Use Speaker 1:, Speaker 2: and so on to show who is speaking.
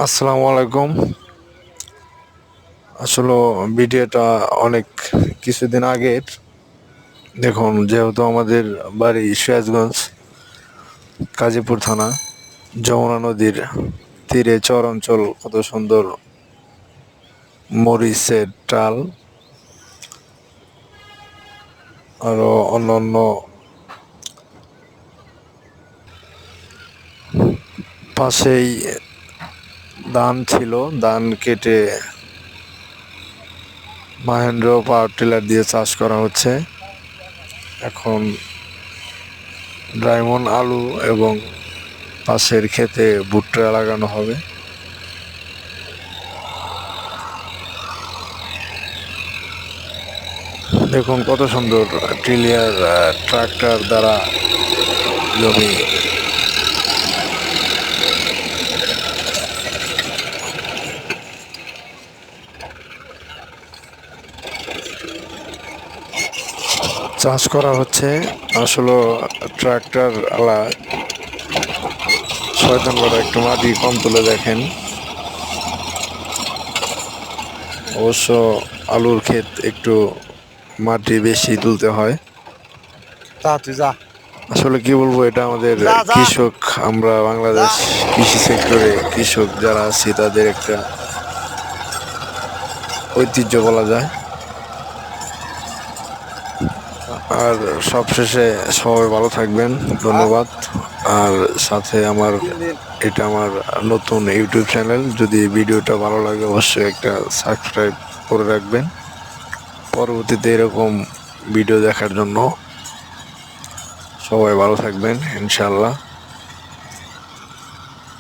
Speaker 1: আসসালামু আলাইকুম। আসলে ভিডিওটা অনেক কিছুদিন আগের। দেখুন, যেহেতু আমাদের বাড়ি সিরাজগঞ্জ, গাজীপুর থানা, যমুনা নদীর তীরে চর অঞ্চল, কত সুন্দর মরিচের ডাল, আরো অন্যান্য পাশেই ধান ছিল। ধান কেটে মাহেন্দ্র পাওয়ার টিলার দিয়ে চাষ করা হচ্ছে। এখন ডায়মন্ড আলু এবং পাশের ক্ষেতে ভুট্টা লাগানো হবে। দেখুন কত সুন্দর টিলিয়ার ট্রাক্টর দ্বারা জমি চাষ করা হচ্ছে। আসলে ট্রাক্টর আলা শয়তান করা, একটু মাটি কম তুলে দেখেন। অবশ্য আলুর ক্ষেত একটু মাটি বেশি তুলতে হয়।
Speaker 2: তুই যা।
Speaker 1: আসলে কি বলবো, এটা আমাদের
Speaker 2: যা যা।
Speaker 1: কৃষক, আমরা বাংলাদেশ কৃষি সেক্টরে কৃষক যারা আছি তাদের একটা ঐতিহ্য বলা যায়। আর সবশেষে সবাই ভালো থাকবেন, ধন্যবাদ। আর সাথে এটা আমার নতুন ইউটিউব চ্যানেল। যদি ভিডিওটা ভালো লাগে অবশ্যই একটা সাবস্ক্রাইব করে রাখবেন পরবর্তীতে এরকম ভিডিও দেখার জন্য। সবাই ভালো থাকবেন ইনশাল্লাহ।